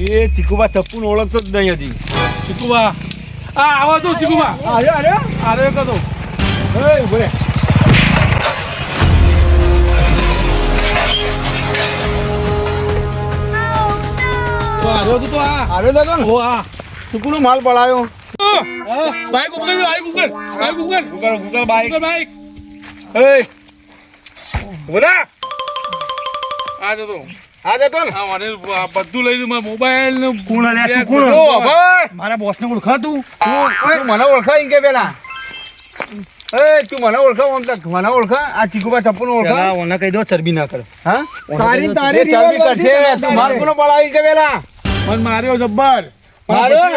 એ ચીકુબા ચપ્પુ ને ઓળખતો જ નહીં હજી. ચીકુબા આવો તો ચીકુબા અરે કદો ઉભો રે. ચીકુનો માલ પડાયો. બાઈક ઉપર બાઈક એ બોલા આ જતો આ જતો ને હા મને બધું લઈ લીધું મારા મોબાઈલ ને કોણ લે તું કોણ? મારા બોસ ને ઓળખા તું તું મને ઓળખા ઇન કે પેલા તું મને ઓળખા મને ઓળખા આ ચીકુબા ચપ્પુ નો ઓળખા ઓને કહી દો ચરબી ના કરે હા તારી ચરબી કરશે તું માર કોનો પડાવી કે પેલા મને માર્યો જબ્બર માર્યો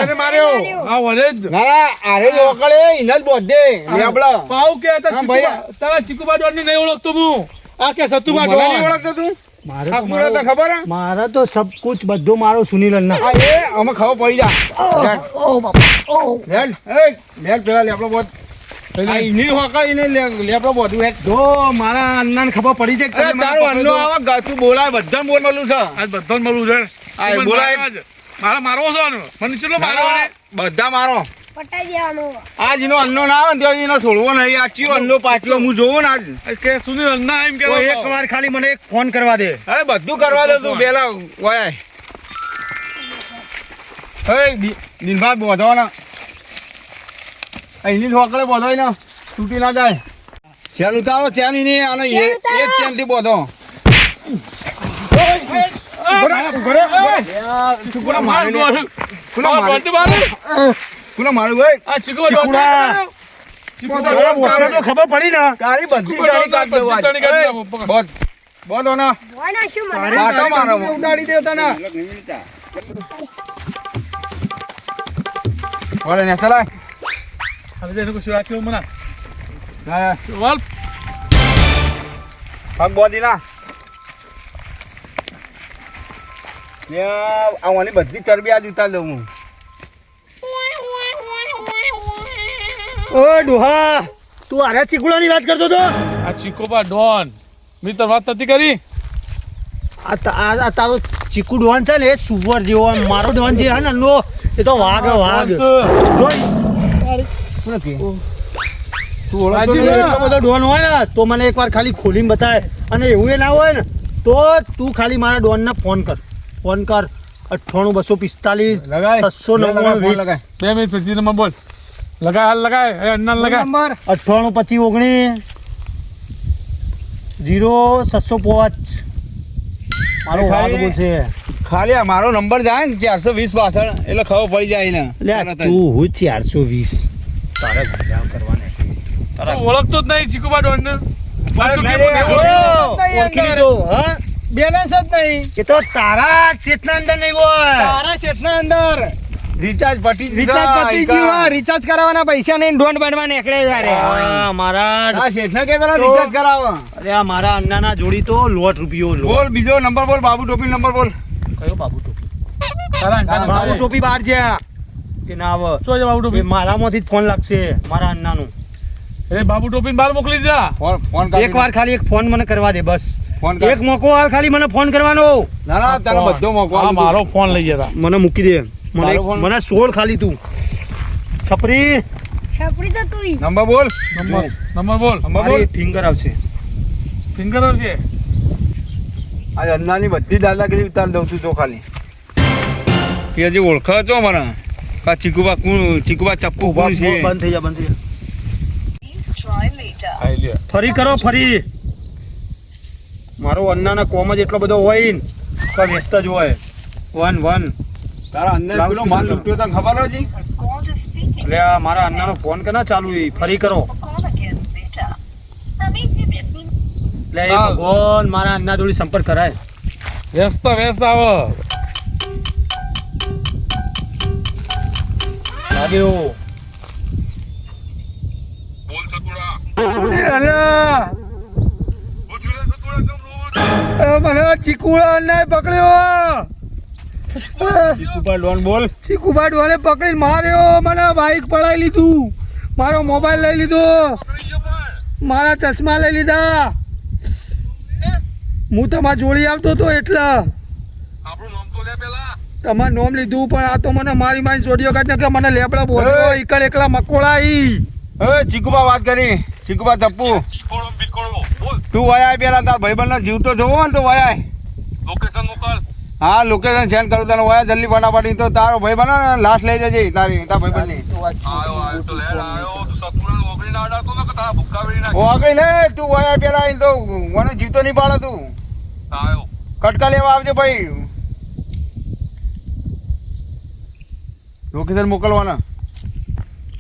હા વરે જ ના આરે લોકળે ઇના જ બોધે લેબડા પાઉ કે ભાઈ. તારા ચીકુબા ડોન ને નહીં ઓળખતો હું આ કે સતુબા મને નહીં ડોન ઓળખતો તું મારે આ પૂરો તો ખબર હે? મારા તો સબ કુછ બધું મારો સુનિલ ના આ એ અમે ખબર પડી જા ઓ બાપા ઓ લેડ લેડ પેલા લેબડો બોધ આ ઇની હોકળ ઇને લેબડો બોધું હે જો મારા અન્નાને ખબર પડી જાય કે મને તારો પકડ્યો. અન્નો આવા તું બોલાય બધા બોલ મળું છે આજ બધા મળવું છે આ મને બોલાય. મારવા જ. મારા મારવો છે ને મને ચેટલો મારવો ને બધા મારો પટાઈ દેવાનો આજ એનો અન્નો ના આવે ને તો એનો છોડવો નહીં આ ચિયો અન્નો પાછલો હું જોઉં ને આજ કે સુનિલ અન્ના એમ તો કે એક વાર ખાલી મને એક ફોન કરવા દે અરે બધું કરવા દે તું પેલા ઓય દિનભા બોધવાના અહીંની ઠોકળે બોધોય ને તૂટી ના જાય ચેન ઉતારો ચેન એની અને એક ચેન થી બોધો આ ચીકુબા ડોન બોસને તો ખબર પડી ને તારી બધી ગાડી કાઢ દેવા બધી ગાડી કાઢ દેવા. બોધ બોધો ના બોના શું મને કાટો મારો ઉડાડી દેતા ના ઓલે ને ચલા હવે જેને કશું રાખ્યો મને ના વાલ પગ બોધી ના ને આવવાની બધી ચરબી આજ ઉતાર દઉં હું ઓ ડોહા તું આરા ચીકુડાની વાત કરતો તો આ ચીકુબા ડોન મિત્ર વાત નથી કરી આ તારો ચીકુ ડોન છે ને એ સુવર જેવો આમ મારો ડોન જે હે ને નો એ તો વાઘ વાઘ જોઈ. શું કે તું રાજી ઓળખતો ને? એટલો બધો ડોન હોય ને તો મને એકવાર ખાલી ખોલીને બતાય અને એવું એ ના હોય ને તો તું ખાલી મારા ડોનને ફોન કર 98 લગાય 299 લગાય 2 મિનિટ પછી નંબર બોલ લગાય હાલ લગાય એ અન્ના લગાય નંબર 98 25 0705 મારો વાઘ બોલશે ખાલી આ મારો નંબર જાય ને 420 પાછળ એટલે ખબર પડી જાય ને લે તું હું 420 તારે ઘર કરવાને ઓળખતો જ નહીં ચીકુબા ડોન ને ઓળખી લીધો હા બેલેન્સ જ નહીં એ તો તારા ક્ષેત્રના અંદર નહીં હોય તારા ક્ષેત્રના અંદર રિચાર્જ પટી રિચાર્જ પતી ગયું રિચાર્જ કરાવવાના પૈસા નહીં ડોન્ટ બનવા નીકળે યાર મારા આ શેઠને કે પેલા રિચાર્જ કરાવો અરે આ મારા અન્નાના જોડી તો લોટ રૂપિયો બોલ બીજો નંબર બોલ બાબુ ટોપી નંબર બોલ કયો બાબુ ટોપી તારા અન્ના બાબુ ટોપી બહાર છે એ ના આવે શું છે બાબુ એ ટોપી મારામાંથી જ ફોન લાગશે મારા અન્નાનું એ બાબુ ટોપી બહાર મોકલી દીધા ફોન એક વાર ખાલી એક ફોન મને કરવા દે બસ ફોન એક મોકો હાલ ખાલી મને ફોન કરવાનો ના ના તારો બધો મોકો હા મારો ફોન લઈ ગયા મને મૂકી દે મને તારો ફોન? મને 16 ખાલી તું છપરી છપડી તો તુંય નંબર બોલ નંબર બોલ મારી ફિંગર આવશે ફિંગર આવશે આ અન્નાની બધી દાદાગીરી ઉતાર દઉં તું તો ખાલી કે હજી ઓળખા છો મને કા ચીકુબા ચપ્પુ કોણ છે બંધ થઈ જા બંધ થઈ જા આઈ લે ફરી કરો ફરી મારો અન્નાના કોમ જ એટલો બધો હોય ને તો વ્યસ્ત જ હોય 1 તારા અંદર પેલો માલ લૂંટ્યો તને ખબર હતી એટલે આ મારા અન્નાનો ફોન કે ના ચાલુ ઈ ફરી કરો એટલે એ હા. ભગવાન મારા અન્ના જોડી સંપર્ક કરાય વ્યસ્ત આવો લાગ્યો મને ચીકુડા અન્નાએ પકડ્યો ચીકુબા ડોન બોલ ચીકુબા ડોને પકડીને માર્યો મને બાઈક પડાવી લીધું મારો મોબાઈલ લઈ લીધો મારા ચશ્મા લઈ લીધા હું તમારા જોડી આવતો હતો એટલે તમારું નામ લીધું પણ આ તો મને મારી મારી છોડીઓ કાઢ કે મને લેબડા બોલ્યો એકલ એકલા મકોડા ઈ હવે ચીકુબા વાત કરી ચીકુબા ચપ્પુ તું વયાય પેલા તાર ભાઈબંધનો જીવ તો જોવો ને તો વયાય હા લોકેશન સેન્ડ કરું તને વયા જલ્દી ફટાફટી તો તારો ભાઈ બનો ને લાશ લઈ જજે તારી તાર ભાઈબંધની ઓગળી લે તું વયા પેલા અહીં તો મને જીવ તો નહીં પાડે તું કટકા લેવા આવજો ભાઈ લોકેશન મોકલવાના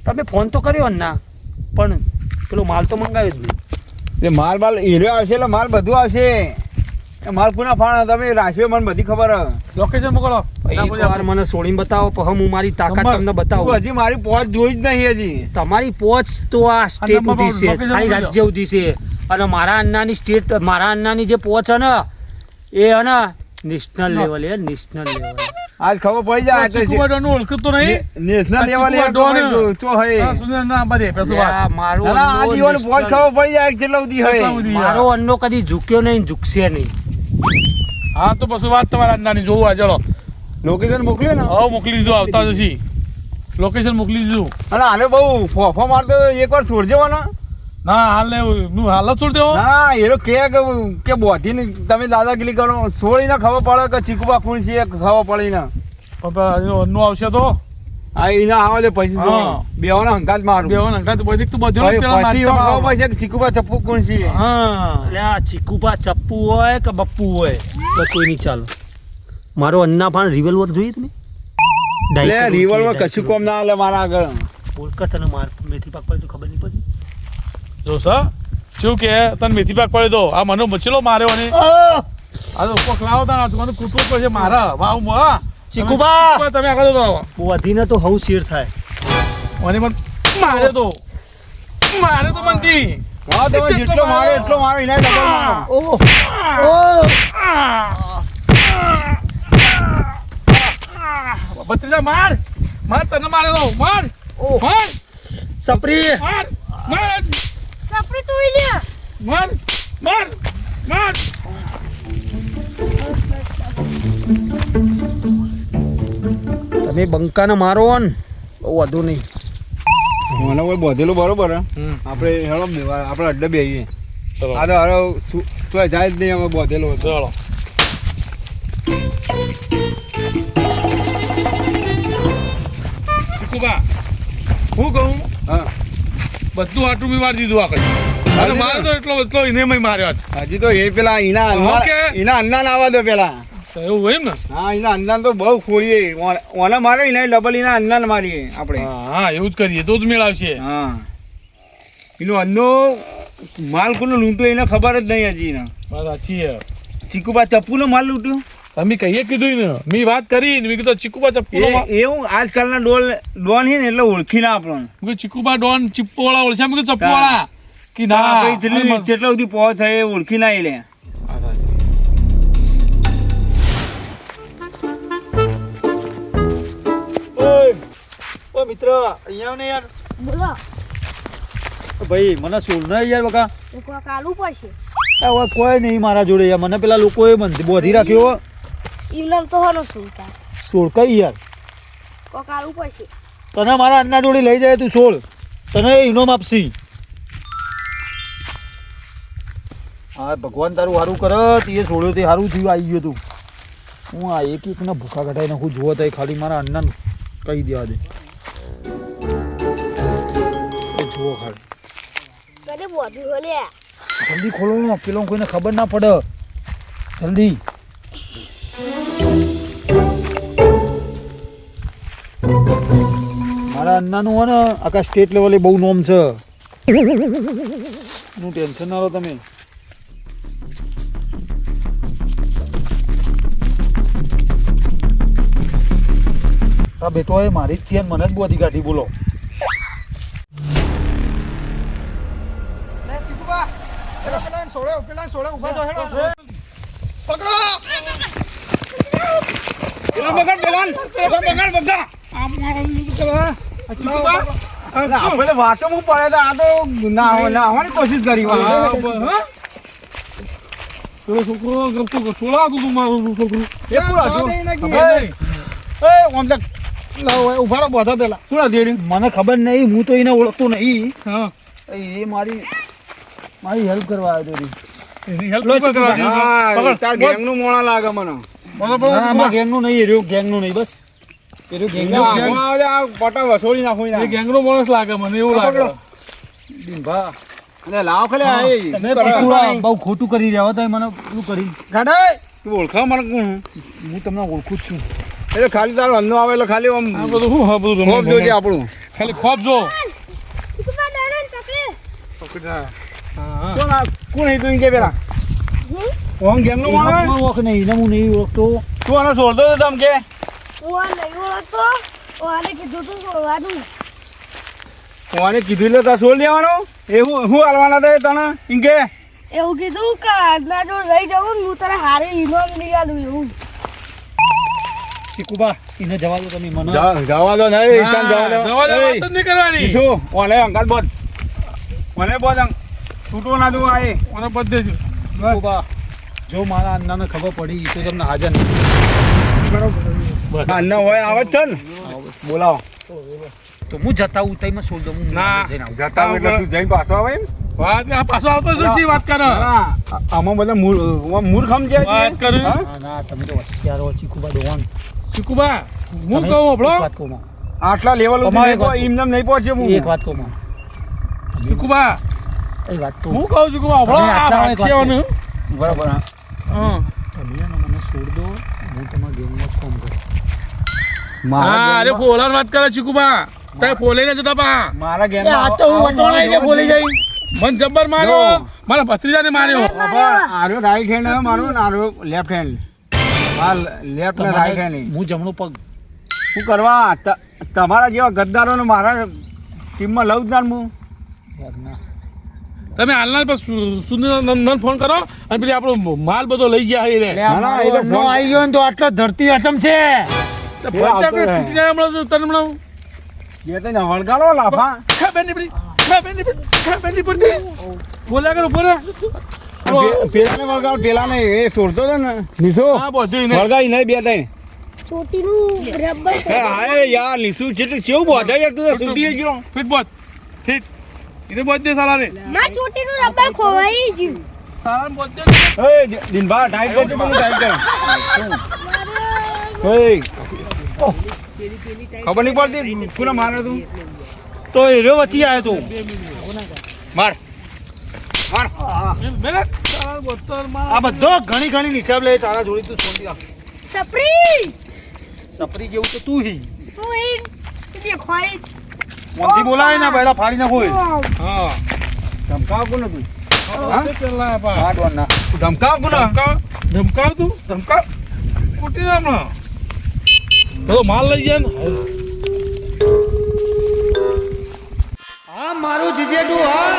તમે ફોન તો કર્યો ને ના પણ પેલો માલ તો મંગાવ્યો જ નહીં એ માલ બાલ હીરો આવશે એટલે માલ બધું આવશે એ માલ પુના ફાણા તમે રાખ્યો મને બધી ખબર લોકેશન મોકલો એકવાર મને છોડીને બતાવો પછી હું મારી તાકાત તમને તું બતાવું હજી મારી પહોંચ જોઈ જ નહીં હજી તમારી પહોંચ તો આ સ્ટેટ નંબર ઉધી છે લોકેશન ખાલી બોલો. રાજ્ય ઉધી છે અને મારા અન્નાની સ્ટેટ મારા અન્નાની જે પહોંચ છે ને એ હે ને નેશનલ લેવલે નેશનલ લેવલે આજ ખબર પડી જાય તો ચીકુબા ડોનનું ઓળખતો નહીં નેશનલ લેવલે ચીકુબા ડોન. ચો હે હા, સુંદર ના બધે પેસો વાત. મારો ના, ના, આ અન્નો જીવન પહોંચ national- ખબર પડી જાય કેટલા સુધી હે કેટલા સુધી? મારો અન્નો કદી ઝૂક્યો નહીં ઝૂકશે નહીં હા તો પછી વાત તમારા અંદાની જોવું આ ચલો લોકેશન મોકલ્યો ને હવે મોકલી દીધું આવતા જશી લોકેશન મોકલી દીધું અને આને બહુ ફોફો મારતો એકવાર છોડજો ને ના હાલ ને હું હાલ જ છોડી દેવો ના એ કે બોધીને તમે દાદાગીરી કરો છોડીને ખબર પડે કે ચીકુબા કોણ છે એ ખબર પડી ને નું આવશે તો આ એના આવે છે પછી હા. બેવાના હંકાત મારું બેવો ને અંગાત બધી તું બધું પછી પેલા પછી નાચતા ખબર આવો. પડશે કે ચીકુબા ચપ્પુ કોણ છે હા એટલે આ ચીકુબા ચપ્પુ હોય કે બપ્પુ હોય તો કોઈ નહીં ચાલો મારો અન્ના પણ રિવોલ્વર જોઈએ તમે એટલે રિવોલ્વર કશું કોમ ના આવે મારા આગળ કોલકાતા તને માર મેથી પાક પડે તો ખબર નહીં પડી જો સર શું કે તને મેથી પાક પડે તો આ મને બચેલો માર્યો અને આ તો કોક લાવો તા મને કૂટવું પડશે મારા વાવ માં ચીકુબા! તમે આગળ જતો વધીને તો હવ શેર થાય મને પણ મારે તો મનથી હા તમે જેટલો મારો એટલો મારો એના ડબલ મારો ઓહ ભત્રીજા માર તને મારે તો માર ઓહ માર સપરી માર સપરી તું ઈ લે માર માર માર તમે બંકાને મારો ને બહુ વધુ નહીં મને કોઈ બોધેલું બરોબર હે? આપણે હેળો આપણે અડ્ડે બેહીએ ચલો આ તો હારો તો જાય જ નહીં અમે બોધેલો હતો ચલો ચીકુબા હું કહું હા બધું આટલું મેં મારી દીધું આખરે અને મારે તો એટલો એને મેં માર્યો આજ. હજી તો એ પેલા એના અન્ના ઓકે. એના અન્ના ના આવવા દો પેલા તો એવું હોય એમ ને હા એના અન્ના તો બહુ ખોરીએ ઓને મારે એના ડબલ એના અન્ના મારીએ આપણે હા એવું જ કરીએ તો જ મેળ આવશે હા એનો અન્નો માલ કોનો લૂંટો એને ખબર જ નહીં હજી એને વાત સાચી છે ચીકુબા ચપ્પુનો માલ લૂંટ્યો તમે કહીએ કીધું ને મેં વાત કરી ને મેં કીધું ચીકુબા ચપ્પુ એવું આજકાલના ડોન છે ને એટલે ઓળખી ના આપણને ચીકુબા ડોન ચીપ્પો વાળા ઓળખ્યા મેં કીધું ચપ્પુ વાળા કે ના આપણે જેટલા સુધી પહોંચ એ ઓળખી ના લે ઓ મિત્ર અહીંયા ને યાર બોલો ભાઈ મને સોળ ના યાર બકા તો કોક આલુ પડશે હવે કોઈ નહીં મારા જોડે યાર મને પેલા લોકોએ બોધી રાખ્યો ઈવનમ તો હનો સુલતા સોળ કઈ યાર કોક આલુ પડશે તને મારા અન્ના જોડે લઈ જાય તું સોળ તને ઇનામ આપશી હા ભગવાન તારું સારું કરત એ સોળ્યો તે સારું થયું આવી ગયો તું હું આ એક એકને ભૂખા ઘટાઈને હું જોવો તો ખાલી મારા અન્નાનું કહી દેવા દે એ જુઓ ખાલી કદે બોધી હોલે જલ્દી ખોલો પેલો કોઈને ખબર ના પડે જલ્દી મારા અન્નાનું હોય ને આખા સ્ટેટ લેવલે બહુ નોમ છે નું ટેન્શન ના લો તમે આ બેટો એ મારી જ છે મને જ બોધી કાઢી બોલો આપણે વાતો હું પડે તો આ તો નાહવાની કોશિશ કરી પેલો છોકરો ગમતો છોડા તું મારું છોકરું એ પૂરા જો. ખબર નહીં. એ ઓમ તક ઉભા રહો બધા પેલા શું નથી એરી? મને ખબર નહીં હું તો એને ઓળખતો નહીં હા એ મારી હેલ્પ કરવા આવ્યો હતો એની help લો, પણ કરવા ચીકુ, જેવું છે. હા, પકડ. તાર ગેંગનું મોણા લાગે મને. બોલો, બોલો, ના આમાં ગેંગનું નહીં એ રહ્યું ગેંગનું નહીં બસ એ રહ્યું ગેંગનું આ આમાં આવે આ પટા વસોડી નાખું એ એના. ગેંગનો માણસ લાગે મને એવું લાગે ડીંભા. અલે લાવ ખાલી આ એ. તમે ચીકુડા બહુ ખોટું કરી રહ્યા હો તો મને પેલું કરી તું ઓળખાવ મને કોણ? હું તમને ઓળખું જ છું એટલે ખાલી તારો અન્નો આવે એટલે ખાલી આમ આ બધું શું હા બધું ખોફ જોજે આપણું. ખાલી ખોફ જો ચીકુબા દાદાને પકડે. હા કોણ આ? કોણ એ તું ઈ કે પેલા? ઓમ ગેંગનું મોણો હે? એમાં ઓળખ નહીં એને હું નહીં ઓળખતો તું આને છોડતો હતો તમ કે? હું આ નહીં ઓળખતો. હું આને કીધું તું છોડવાનું. કોને કીધું એટલે તાર છોડ દેવાનો? એ હું હાલવાના હતા એ તને ઈ કે? એવું કીધું કે આજના જો રહી જવું ને હું તને હારે ઇનામ નહીં આલું એવું. ચીકુબા એને જવા દો તમે મને જવા દો નહીં ચાલ જવા દો. જવા દે એય, વાત જ નહીં કરવાની ઈશુ, ઓને અંગાત બોધ. ઓને બોધ અંગ. છૂટો ના દઉં આ એ. મને બધે છે ચીકુબા જો મારા અન્નાને ખબર પડી તો તમને હાજર નહીં અન્ન હોય આવે જ છે ને? બોલાવો. તો હું જતા હું તઈ છોડ દઉં હું ના, જઈને આવું. જતા હોય એટલે તું જઈને પાછો આવે એમ? વાત આ પાછો આવતો શું છે વાત કરે ના, આમાં બધા મૂર્ખ સમજ્યા છે. વાત કરે. હા? ના ના તમે તો હોશિયાર હો ચીકુબા ડોન ચીકુબા હું તમે કહું આપણો એક વાત કહું માં. આટલા લેવલ અમારે એક વાત કહું. એમને નહીં પહોંચે હું. એક વાત કહું માં. ચીકુબા એ વાત તો હું કહું છું કે આપણો તમે આ આટલા વાત એક છે વાત ને. બરાબર હા. હા તમે એને મને છોડ દો હું તમારા ગેમમાં જ કામ કરું હા અરે ફોલાર વાત કરે ચીકુબા તે ફોલે ને જતા પા મારા ગેમ મન જબ્બર માર્યો જો. મારા ભત્રીજાને માર્યો આરો રાઈટ હેન્ડ હે મારો ને આરો લેફ્ટ હેન્ડ. આ લેફ્ટ ને રાઈટ હેન્ડ. હું જમણો પગ શું કરવા તમારા જેવા ગદ્દારોને મારા ટીમમાં લઉં જ ના હું. યાદ ના તમે હાલના પર સુંદર નંદન ફોન કરો અને પેલી આપણો માલ બધો લઈ ગયા એ રે ના, ના, એ તો ફોન- આવી ગયો ને તો આટલો ધરતી અચમ છે તો ફોન આપણે તૂટી જાય હમણાં તો તને હમણાં બે તને વળગાડો લાફા. ખા બેની પડી ખા બેની પડી ખા બેની પડી બોલ્યા કરો ઉપર પેલાને વળગાડો પેલાને એ છોડતો હતો ને નિશો હા બધું એને વળગાડી નહીં બે તઈ. ચોટીનું રબર હાય યાર નિશુ છે તો કેવું બોધાય યાર તું તો સુતી ગયો. ફીટ બોત ફીટ એને બોત દે સાલા રે ના ચોટીનું રબર ખોવાઈ ગયું. સાલા બોત દે એ દિનભા ટાઈટ કરજો પેલું ટાઈટ કર. ઓય ખબર નહીં પડતી કોને મારે તું. તો એ રહ્યો વચ્ચે આવ્યો તો માર માર. મેરે સાલા બોતર માં આ બધો ઘણી ઘણી હિસાબ લે તારા જોડી તું સોંધી રાખ સપરી સપરી જેવું તો તું હી તું એ દેખાય. મોંથી બોલાય ને પહેલા ફાડી નાખો એ. હા ધમકાવ કોને તું? હા પેલા પા હા ડોન ના ધમકાવ કોને? ધમકાવ તું ધમકાવ કુટી હમણાં તો માલ લઈ જાય ને હા મારું જીજેડું હા